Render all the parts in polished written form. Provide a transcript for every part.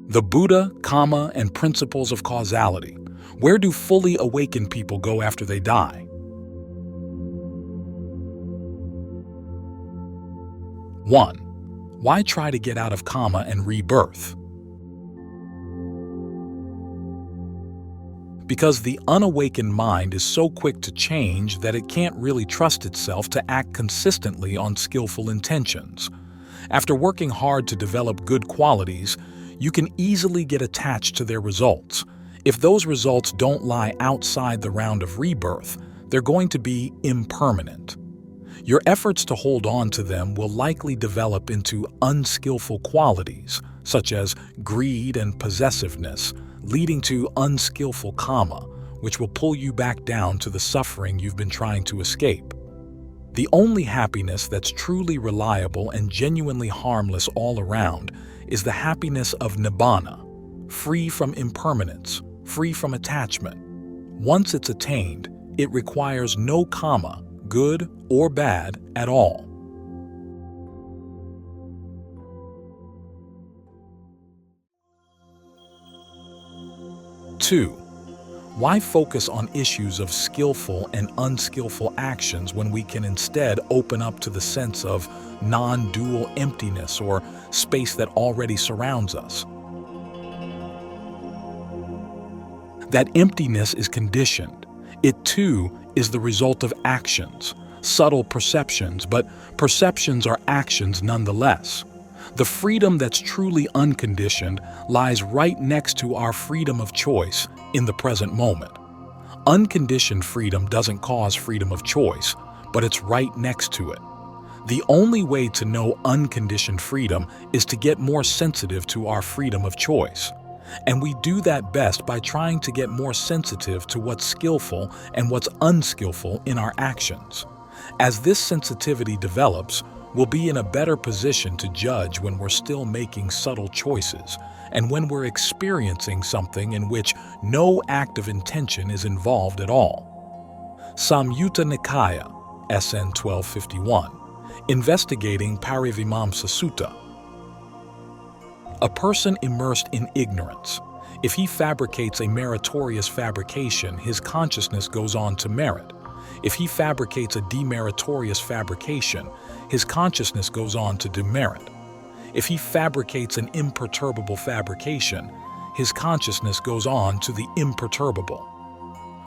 The Buddha, Kamma, and principles of causality. Where do fully awakened people go after they die? 1. Why try to get out of Kamma and rebirth? Because the unawakened mind is so quick to change that it can't really trust itself to act consistently on skillful intentions. After working hard to develop good qualities, you can easily get attached to their results. If those results don't lie outside the round of rebirth, they're going to be impermanent. Your efforts to hold on to them will likely develop into unskillful qualities, such as greed and possessiveness, leading to unskillful Kamma, which will pull you back down to the suffering you've been trying to escape. The only happiness that's truly reliable and genuinely harmless all around is the happiness of Nibbana, free from impermanence, free from attachment. Once it's attained, it requires no Kamma, good or bad, at all. 2. Why focus on issues of skillful and unskillful actions when we can instead open up to the sense of non-dual emptiness or space that already surrounds us? That emptiness is conditioned. It too is the result of actions, subtle perceptions, but perceptions are actions nonetheless. The freedom that's truly unconditioned lies right next to our freedom of choice in the present moment. Unconditioned freedom doesn't cause freedom of choice, but it's right next to it. The only way to know unconditioned freedom is to get more sensitive to our freedom of choice. And we do that best by trying to get more sensitive to what's skillful and what's unskillful in our actions. As this sensitivity develops, we'll be in a better position to judge when we're still making subtle choices and when we're experiencing something in which no act of intention is involved at all. Samyutta Nikaya, SN 1251, Investigating Parivimamsa Sutta. A person immersed in ignorance, if he fabricates a meritorious fabrication, his consciousness goes on to merit. If he fabricates a demeritorious fabrication, his consciousness goes on to demerit. If he fabricates an imperturbable fabrication, his consciousness goes on to the imperturbable.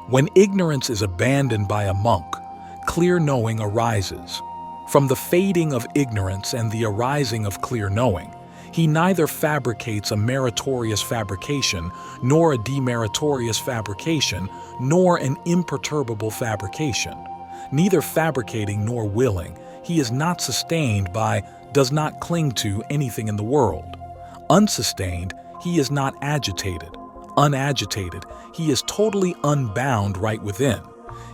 When ignorance is abandoned by a monk, clear knowing arises. From the fading of ignorance and the arising of clear knowing, he neither fabricates a meritorious fabrication, nor a demeritorious fabrication, nor an imperturbable fabrication. Neither fabricating nor willing, he is not sustained by, does not cling to anything in the world. Unsustained, he is not agitated. Unagitated, he is totally unbound right within.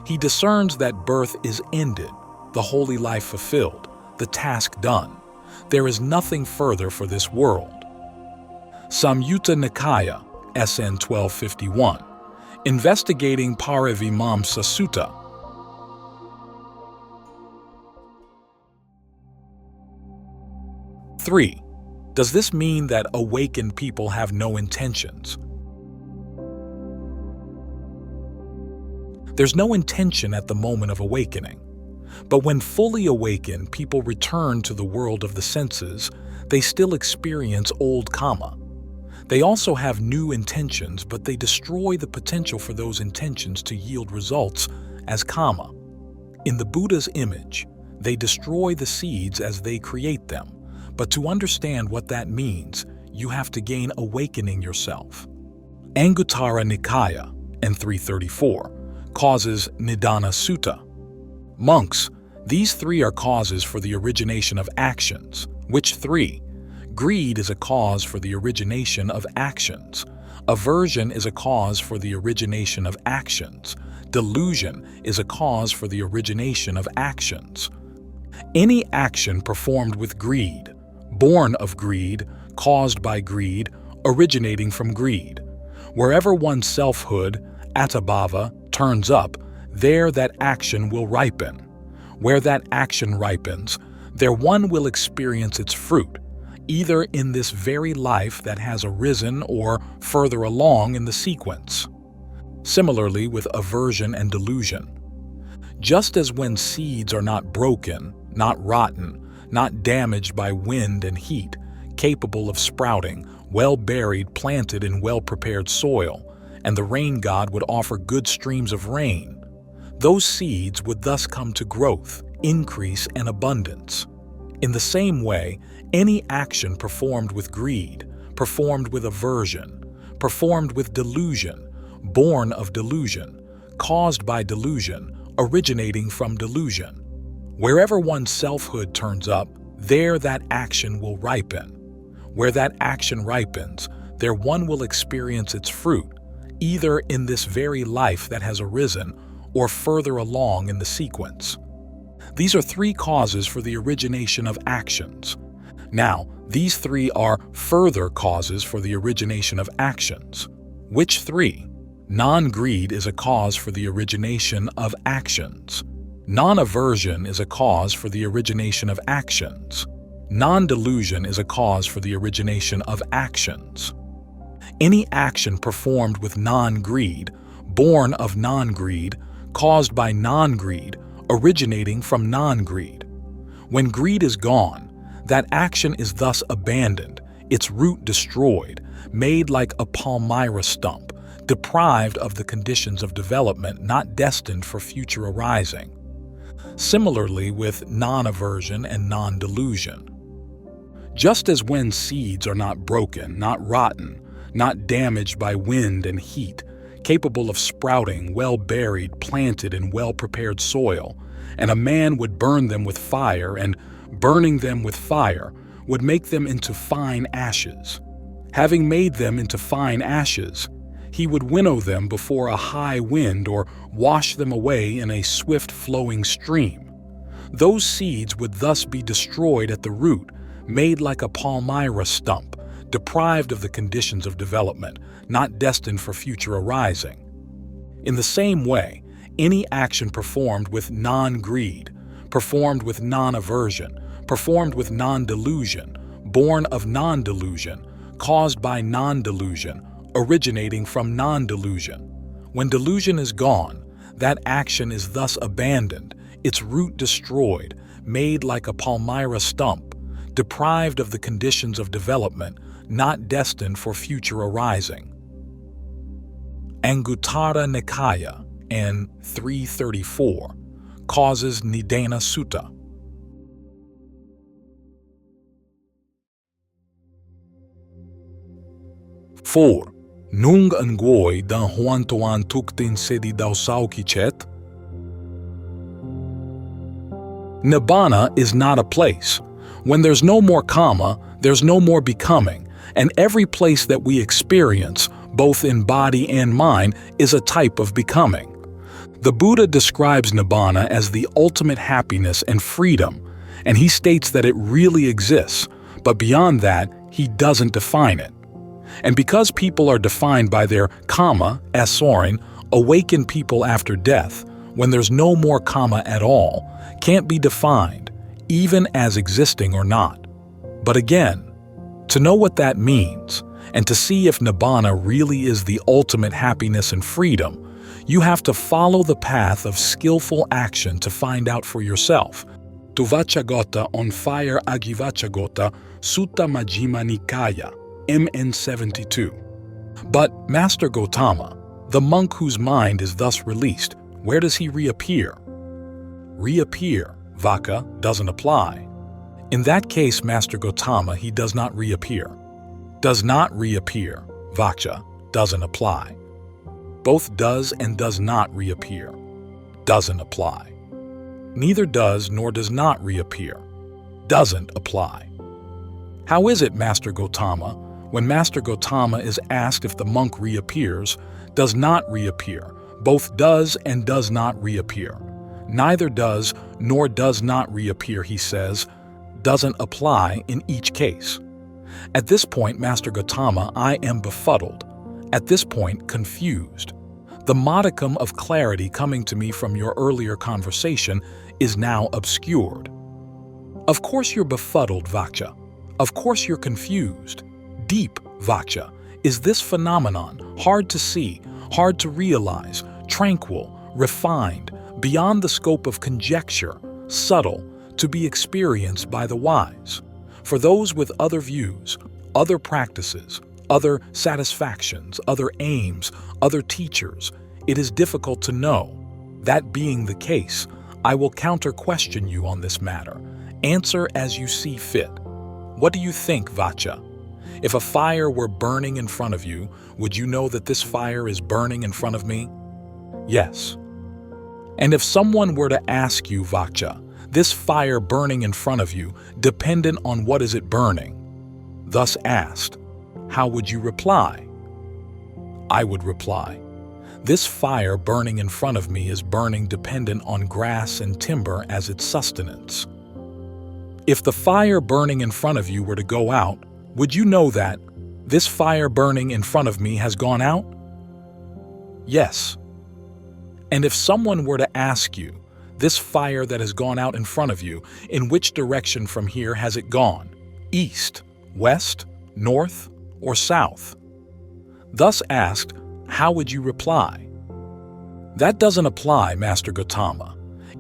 He discerns that birth is ended, the holy life fulfilled, the task done. There is nothing further for this world. Samyutta Nikaya, SN 1251, Investigating Parivimamsa Sutta. 3. Does this mean that awakened people have no intentions? There's no intention at the moment of awakening. But when fully awakened, people return to the world of the senses, they still experience old Kamma. They also have new intentions, but they destroy the potential for those intentions to yield results as Kamma. In the Buddha's image, they destroy the seeds as they create them. But to understand what that means, you have to gain awakening yourself. Anguttara Nikaya, N 334, causes Nidana Sutta. Monks, these three are causes for the origination of actions. Which three? Greed is a cause for the origination of actions. Aversion is a cause for the origination of actions. Delusion is a cause for the origination of actions. Any action performed with greed, born of greed, caused by greed, originating from greed. Wherever one's selfhood, attabhava, turns up, there that action will ripen. Where that action ripens, there one will experience its fruit. either in this very life that has arisen or further along in the sequence. Similarly with aversion and delusion. Just as when seeds are not broken, not rotten, not damaged by wind and heat, capable of sprouting, well buried, planted in well-prepared soil, and the rain god would offer good streams of rain, those seeds would thus come to growth, increase, and abundance. In the same way, any action performed with greed, performed with aversion, performed with delusion, born of delusion, caused by delusion, originating from delusion. Wherever one's selfhood turns up, there that action will ripen. Where that action ripens, there one will experience its fruit, either in this very life that has arisen or further along in the sequence. These are three causes for the origination of actions. Now, these three are further causes for the origination of actions. Which three? Non-greed is a cause for the origination of actions. Non-aversion is a cause for the origination of actions. Non-delusion is a cause for the origination of actions. Any action performed with non-greed, born of non-greed, caused by non-greed, originating from non-greed. When greed is gone, that action is thus abandoned, its root destroyed, made like a palmyra stump, deprived of the conditions of development not destined for future arising. Similarly with non-aversion and non-delusion. Just as when seeds are not broken, not rotten, not damaged by wind and heat, capable of sprouting, well buried, planted in well-prepared soil, and a man would burn them with fire, and burning them with fire would make them into fine ashes. Having made them into fine ashes, he would winnow them before a high wind or wash them away in a swift flowing stream. Those seeds would thus be destroyed at the root, made like a palmyra stump, deprived of the conditions of development, not destined for future arising. In the same way, any action performed with non-greed, performed with non-aversion, performed with non-delusion, born of non-delusion, caused by non-delusion, originating from non-delusion. When delusion is gone, that action is thus abandoned, its root destroyed, made like a palmyra stump, deprived of the conditions of development, not destined for future arising. Anguttara Nikaya, N 334, causes Nibbana Sutta. Four. Nung ngoi dan huan toan tuktin sedi dausau kichet. Nibbana is not a place. When there's no more Kamma, there's no more becoming, and every place that we experience, both in body and mind, is a type of becoming. The Buddha describes Nibbana as the ultimate happiness and freedom, and he states that it really exists, but beyond that, he doesn't define it. And because people are defined by their Kamma, Soren, awakened people after death, when there's no more Kamma at all, can't be defined, even as existing or not. But again, to know what that means, and to see if Nibbana really is the ultimate happiness and freedom, you have to follow the path of skillful action to find out for yourself. Tuvachagota on Fire Agivachagota Sutta Majjhima Nikaya, MN 72. But Master Gautama, the monk whose mind is thus released, where does he reappear? Reappear, Vaka, doesn't apply. In that case, Master Gautama, he does not reappear. Does not reappear, Vaksha, doesn't apply. Both does and does not reappear. Doesn't apply. Neither does nor does not reappear. Doesn't apply. How is it, Master Gautama, when Master Gautama is asked if the monk reappears, does not reappear, both does and does not reappear? Neither does nor does not reappear, he says, doesn't apply in each case. At this point, Master Gautama, I am befuddled. At this point, confused. The modicum of clarity coming to me from your earlier conversation is now obscured. Of course you're befuddled, Vaksha. Of course you're confused. Deep, Vacha, is this phenomenon, hard to see, hard to realize, tranquil, refined, beyond the scope of conjecture, subtle, to be experienced by the wise. For those with other views, other practices, other satisfactions, other aims, other teachers, it is difficult to know. That being the case, I will counter-question you on this matter. Answer as you see fit. What do you think, Vacha? If a fire were burning in front of you, would you know that this fire is burning in front of me? Yes. And if someone were to ask you, Vacha, this fire burning in front of you, dependent on what is it burning? Thus asked, how would you reply? I would reply, this fire burning in front of me is burning dependent on grass and timber as its sustenance. If the fire burning in front of you were to go out, would you know that this fire burning in front of me has gone out? Yes. And if someone were to ask you, this fire that has gone out in front of you, in which direction from here has it gone? East, west, north, or south? Thus asked, how would you reply? That doesn't apply, Master Gautama.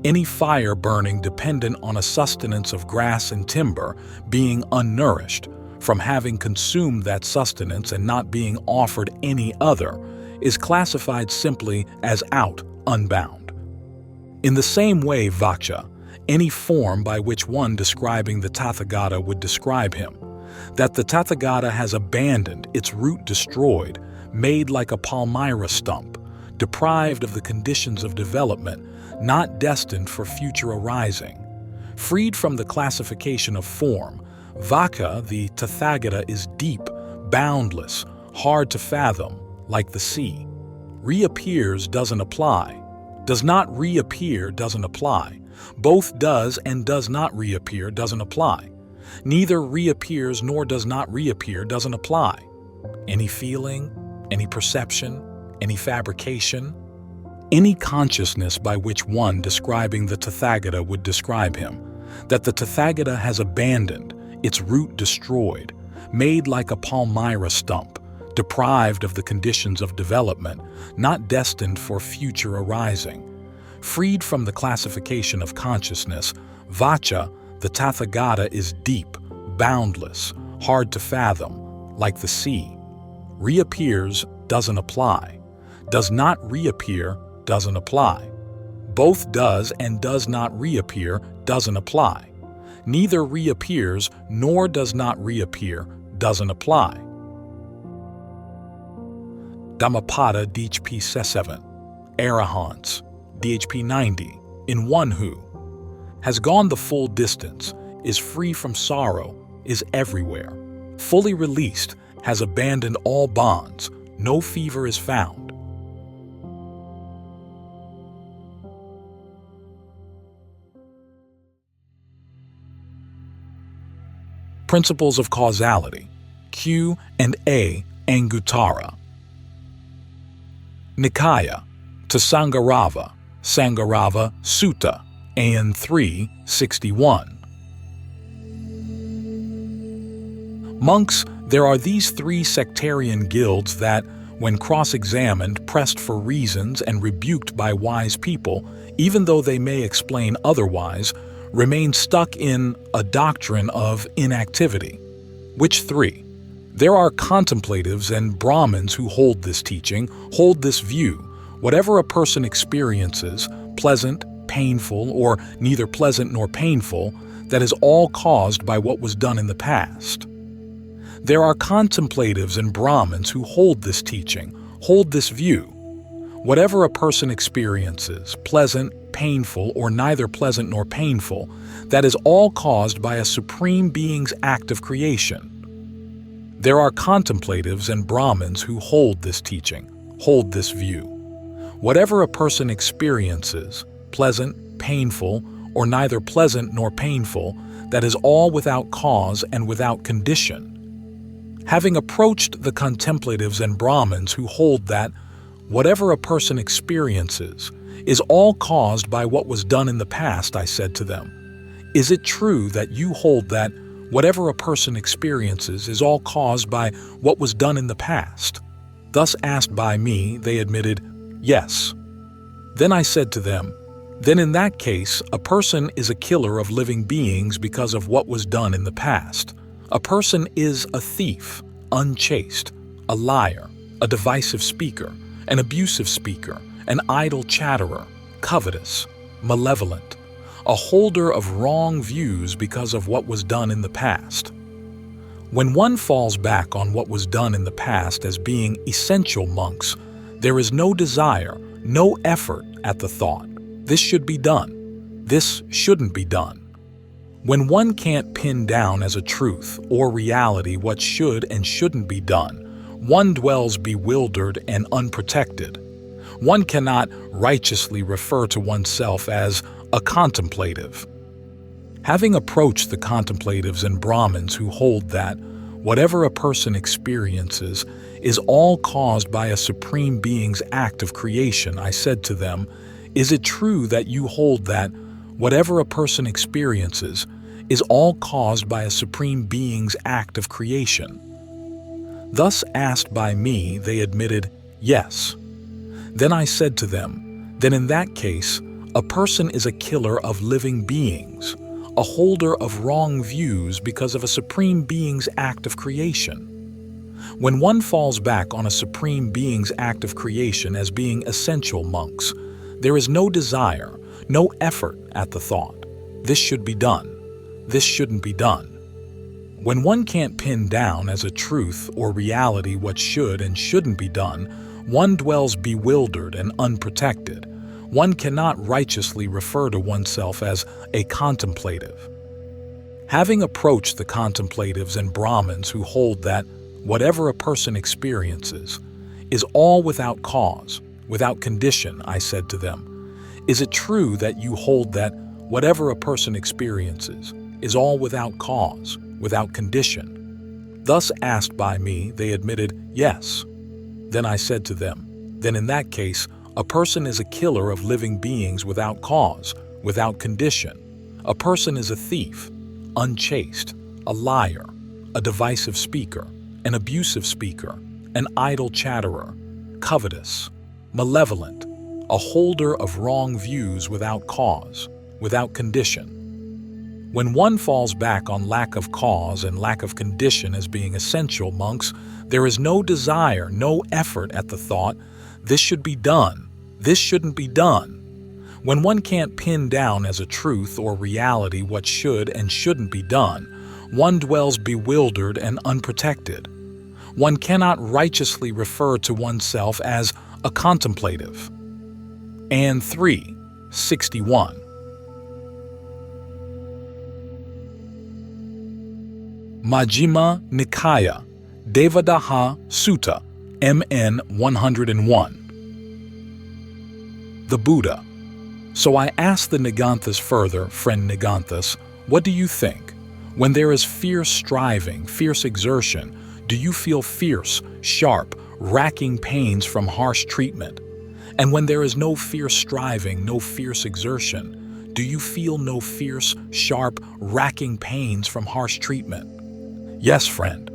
Any fire burning dependent on a sustenance of grass and timber, being unnourished, from having consumed that sustenance and not being offered any other, is classified simply as out, unbound. In the same way, Vacha, any form by which one describing the Tathagata would describe him, that the Tathagata has abandoned, its root destroyed, made like a palmyra stump, deprived of the conditions of development, not destined for future arising. Freed from the classification of form, Vacha, the Tathagata, is deep, boundless, hard to fathom, like the sea. Reappears doesn't apply. Does not reappear doesn't apply. Both does and does not reappear doesn't apply. Neither reappears nor does not reappear doesn't apply. Any feeling, any perception, any fabrication, any consciousness by which one describing the Tathagata would describe him, that the Tathagata has abandoned, its root destroyed, made like a palmyra stump, deprived of the conditions of development, not destined for future arising. Freed from the classification of consciousness, Vacha, the Tathagata, is deep, boundless, hard to fathom, like the sea. Reappears doesn't apply. Does not reappear doesn't apply. Both does and does not reappear doesn't apply. Neither reappears nor does not reappear doesn't apply. Dhammapada DHP 7, Arahants, DHP 90, in one who has gone the full distance, is free from sorrow, is everywhere, fully released, has abandoned all bonds, no fever is found. Principles of Causality, Q and A Anguttara. Nikaya, to Sangharava, Sangharava Sutta, AN 361. Monks, there are these three sectarian guilds that, when cross-examined, pressed for reasons and rebuked by wise people, even though they may explain otherwise, remain stuck in a doctrine of inactivity. Which three? There are contemplatives and Brahmins who hold this teaching, hold this view. Whatever a person experiences, pleasant, painful, or neither pleasant nor painful, that is all caused by what was done in the past. There are contemplatives and Brahmins who hold this teaching, hold this view. Whatever a person experiences, pleasant, painful, or neither pleasant nor painful, that is all caused by a supreme being's act of creation. There are contemplatives and Brahmins who hold this teaching, hold this view. Whatever a person experiences, pleasant, painful, or neither pleasant nor painful, that is all without cause and without condition. Having approached the contemplatives and Brahmins who hold that whatever a person experiences is all caused by what was done in the past, I said to them, is it true that you hold that Whatever a person experiences is all caused by what was done in the past. Thus asked by me, they admitted, yes. Then I said to them, then in that case, a person is a killer of living beings because of what was done in the past. A person is a thief, unchaste, a liar, a divisive speaker, an abusive speaker, an idle chatterer, covetous, malevolent, a holder of wrong views because of what was done in the past. When one falls back on what was done in the past as being essential, monks, there is no desire, no effort at the thought, this should be done, this shouldn't be done. When one can't pin down as a truth or reality what should and shouldn't be done, one dwells bewildered and unprotected. One cannot righteously refer to oneself as a contemplative. Having approached the contemplatives and Brahmins who hold that whatever a person experiences is all caused by a supreme being's act of creation, I said to them, is it true that you hold that whatever a person experiences is all caused by a supreme being's act of creation? Thus asked by me, they admitted, yes. Then I said to them, then in that case, a person is a killer of living beings, a holder of wrong views because of a supreme being's act of creation. When one falls back on a supreme being's act of creation as being essential, monks, there is no desire, no effort at the thought, this should be done, this shouldn't be done. When one can't pin down as a truth or reality what should and shouldn't be done, one dwells bewildered and unprotected. One cannot righteously refer to oneself as a contemplative. Having approached the contemplatives and Brahmins who hold that whatever a person experiences is all without cause, without condition, I said to them, is it true that you hold that whatever a person experiences is all without cause, without condition? Thus asked by me, they admitted, yes. Then I said to them, then in that case, a person is a killer of living beings without cause, without condition. A person is a thief, unchaste, a liar, a divisive speaker, an abusive speaker, an idle chatterer, covetous, malevolent, a holder of wrong views without cause, without condition. When one falls back on lack of cause and lack of condition as being essential, monks, there is no desire, no effort at the thought, this should be done, this shouldn't be done. When one can't pin down as a truth or reality what should and shouldn't be done, one dwells bewildered and unprotected. One cannot righteously refer to oneself as a contemplative. And 361. Majjhima Nikaya, Devadaha Sutta, MN 101. The Buddha. So I asked the Niganthas further, friend Niganthas, what do you think? When there is fierce striving, fierce exertion, do you feel fierce, sharp, racking pains from harsh treatment? And when there is no fierce striving, no fierce exertion, do you feel no fierce, sharp, racking pains from harsh treatment? Yes, friend.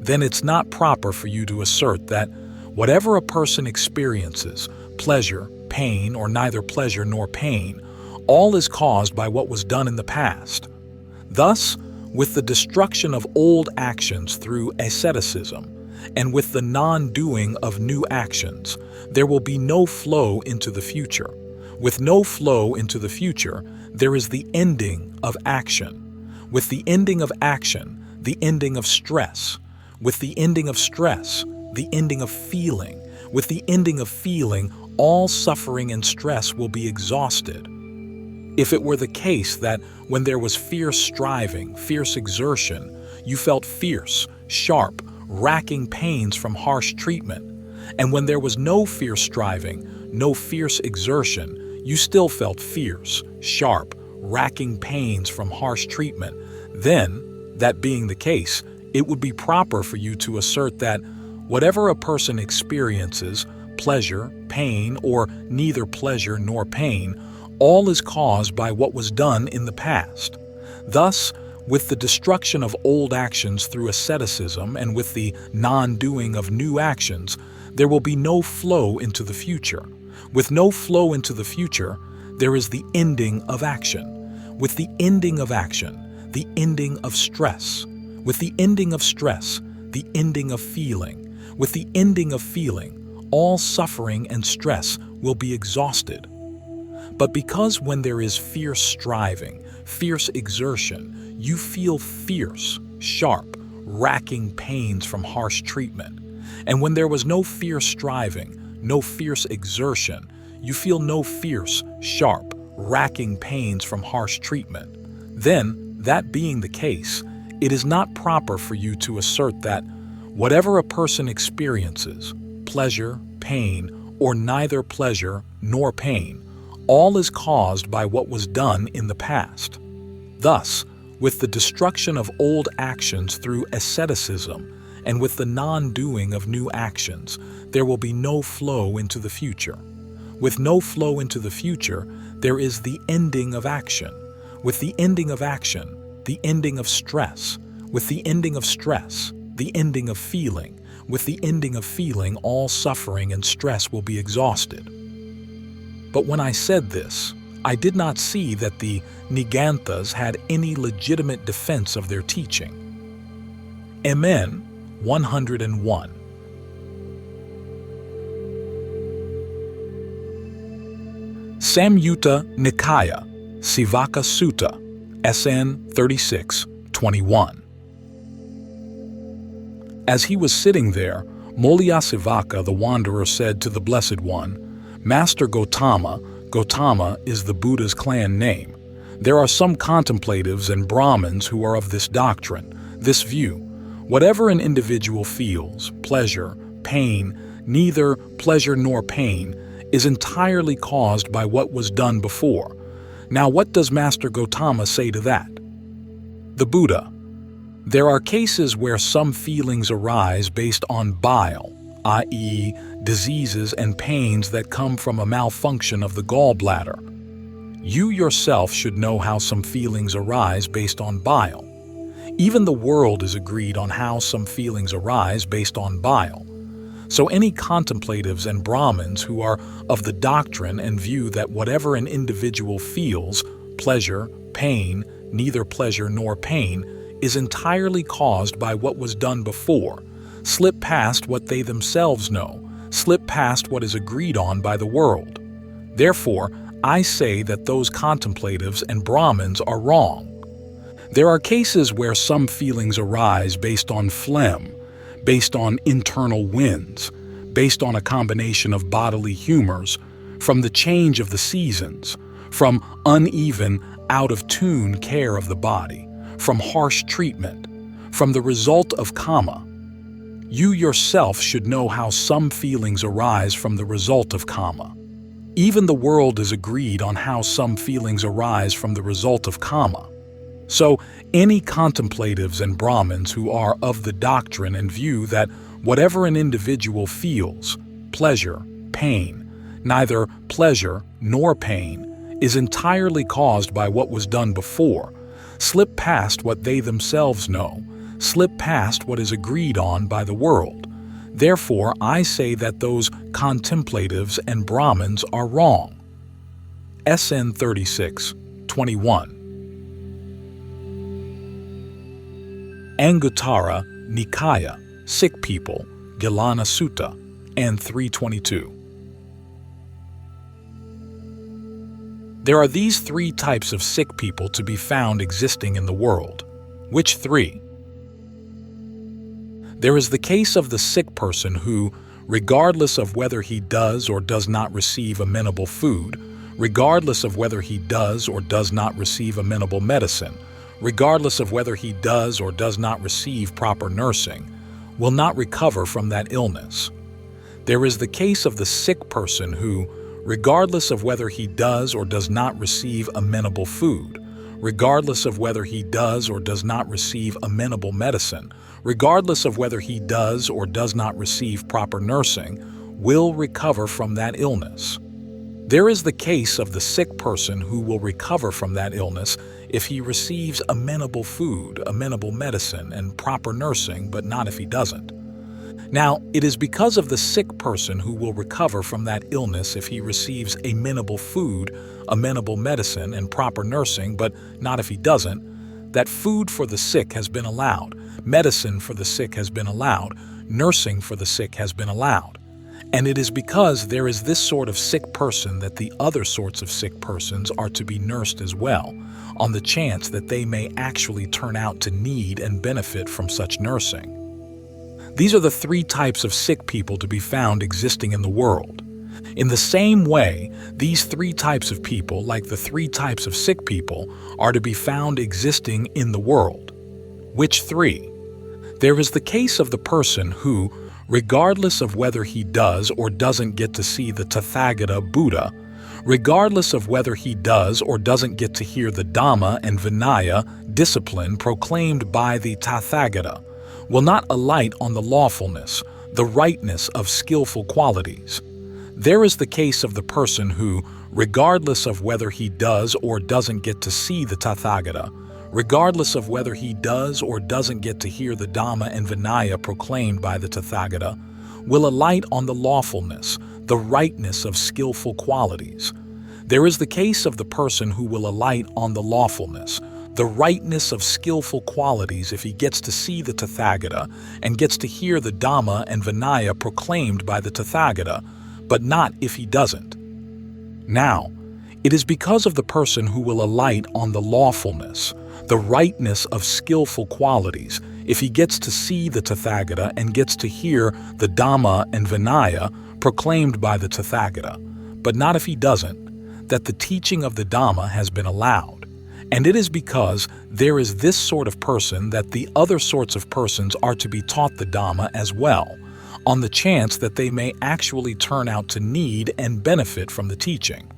Then it's not proper for you to assert that whatever a person experiences, pleasure, pain, or neither pleasure nor pain, all is caused by what was done in the past. Thus, with the destruction of old actions through asceticism, and with the non-doing of new actions, there will be no flow into the future. With no flow into the future, there is the ending of action. With the ending of action, the ending of stress. With the ending of stress, the ending of feeling. With the ending of feeling, all suffering and stress will be exhausted. If it were the case that when there was fierce striving, fierce exertion, you felt fierce, sharp, racking pains from harsh treatment, and when there was no fierce striving, no fierce exertion, you still felt fierce, sharp, racking pains from harsh treatment, then, that being the case, it would be proper for you to assert that whatever a person experiences, pleasure, pain, or neither pleasure nor pain, all is caused by what was done in the past. Thus, with the destruction of old actions through asceticism and with the non-doing of new actions, there will be no flow into the future. With no flow into the future, there is the ending of action. With the ending of action, the ending of stress. With the ending of stress, the ending of feeling. With the ending of feeling, all suffering and stress will be exhausted. But because when there is fierce striving, fierce exertion, you feel fierce, sharp, racking pains from harsh treatment, and when there was no fierce striving, no fierce exertion, you feel no fierce, sharp, racking pains from harsh treatment, then, that being the case, it is not proper for you to assert that whatever a person experiences, pleasure, pain, or neither pleasure nor pain, all is caused by what was done in the past. Thus, with the destruction of old actions through asceticism and with the non-doing of new actions, there will be no flow into the future. With no flow into the future, there is the ending of action. With the ending of action, the ending of stress. With the ending of stress, the ending of feeling. With the ending of feeling, all suffering and stress will be exhausted. But when I said this, I did not see that the Niganthas had any legitimate defense of their teaching. MN 101. Samyutta Nikaya, Sivaka Sutta, SN 36:21. As he was sitting there, Molyasivaka the wanderer said to the Blessed One, Master Gautama, Gautama is the Buddha's clan name. There are some contemplatives and Brahmins who are of this doctrine, this view. Whatever an individual feels, pleasure, pain, neither pleasure nor pain, is entirely caused by what was done before. Now what does Master Gautama say to that? The Buddha. There are cases where some feelings arise based on bile, i.e., diseases and pains that come from a malfunction of the gallbladder. You yourself should know how some feelings arise based on bile. Even the world is agreed on how some feelings arise based on bile. So any contemplatives and Brahmins who are of the doctrine and view that whatever an individual feels, pleasure, pain, neither pleasure nor pain, is entirely caused by what was done before, slip past what they themselves know, slip past what is agreed on by the world. Therefore, I say that those contemplatives and Brahmins are wrong. There are cases where some feelings arise based on phlegm, based on internal winds, based on a combination of bodily humors, from the change of the seasons, from uneven, out-of-tune care of the body, from harsh treatment, from the result of kamma. You yourself should know how some feelings arise from the result of kamma. Even the world is agreed on how some feelings arise from the result of kamma. So, any contemplatives and Brahmins who are of the doctrine and view that whatever an individual feels, pleasure, pain, neither pleasure nor pain, is entirely caused by what was done before, slip past what they themselves know, slip past what is agreed on by the world. Therefore, I say that those contemplatives and Brahmins are wrong. SN 36:21. Anguttara Nikaya, Sick People, Gilana Sutta, and 322. There are these three types of sick people to be found existing in the world. Which three? There is the case of the sick person who, regardless of whether he does or does not receive amenable food, regardless of whether he does or does not receive amenable medicine, regardless of whether he does or does not receive proper nursing, will not recover from that illness. There is the case of the sick person who, regardless of whether he does or does not receive amenable food, regardless of whether he does or does not receive amenable medicine, regardless of whether he does or does not receive proper nursing, will recover from that illness. There is the case of the sick person who will recover from that illness if he receives amenable food, amenable medicine, and proper nursing, but not if he doesn't. Now, it is because of the sick person who will recover from that illness if he receives amenable food, amenable medicine, and proper nursing, but not if he doesn't, that food for the sick has been allowed, medicine for the sick has been allowed, nursing for the sick has been allowed. And it is because there is this sort of sick person that the other sorts of sick persons are to be nursed as well, on the chance that they may actually turn out to need and benefit from such nursing. These are the three types of sick people to be found existing in the world. In the same way, these three types of people, like the three types of sick people, are to be found existing in the world. Which three? There is the case of the person who, regardless of whether he does or doesn't get to see the Tathagata Buddha, regardless of whether he does or doesn't get to hear the Dhamma and Vinaya discipline proclaimed by the Tathagata, will not alight on the lawfulness, the rightness of skillful qualities. There is the case of the person who, regardless of whether he does or doesn't get to see the Tathagata, regardless of whether he does or doesn't get to hear the Dhamma and Vinaya proclaimed by the Tathagata, will alight on the lawfulness, the rightness of skillful qualities. There is the case of the person who will alight on the lawfulness, the rightness of skillful qualities if he gets to see the Tathagata and gets to hear the Dhamma and Vinaya proclaimed by the Tathagata, but not if he doesn't. Now, it is because of the person who will alight on the lawfulness, the rightness of skillful qualities if he gets to see the Tathagata and gets to hear the Dhamma and Vinaya proclaimed by the Tathagata, but not if he doesn't, that the teaching of the Dhamma has been allowed. And it is because there is this sort of person that the other sorts of persons are to be taught the Dhamma as well, on the chance that they may actually turn out to need and benefit from the teaching.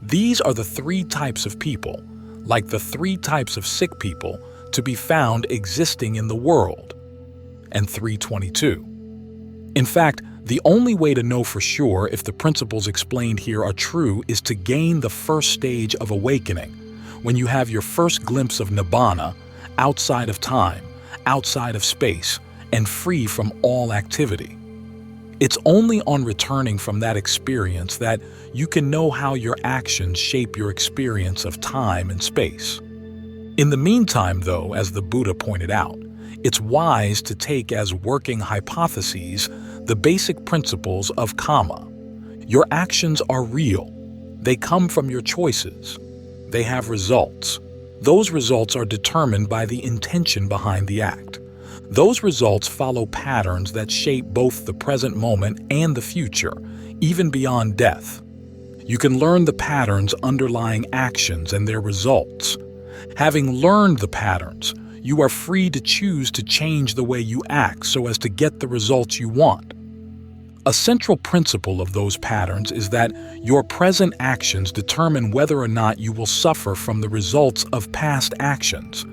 These are the three types of people, like the three types of sick people, to be found existing in the world. And 322. In fact, the only way to know for sure if the principles explained here are true is to gain the first stage of awakening, when you have your first glimpse of Nibbana, outside of time, outside of space, and free from all activity. It's only on returning from that experience that you can know how your actions shape your experience of time and space. In the meantime, though, as the Buddha pointed out, it's wise to take as working hypotheses the basic principles of Kamma. Your actions are real. They come from your choices. They have results. Those results are determined by the intention behind the act. Those results follow patterns that shape both the present moment and the future, even beyond death. You can learn the patterns underlying actions and their results. Having learned the patterns, you are free to choose to change the way you act so as to get the results you want. A central principle of those patterns is that your present actions determine whether or not you will suffer from the results of past actions,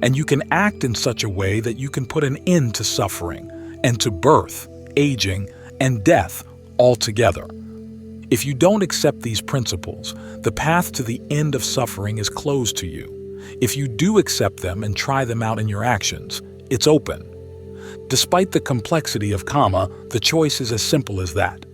and you can act in such a way that you can put an end to suffering and to birth, aging, and death altogether. If you don't accept these principles, the path to the end of suffering is closed to you. If you do accept them and try them out in your actions, it's open. Despite the complexity of Kamma, the choice is as simple as that.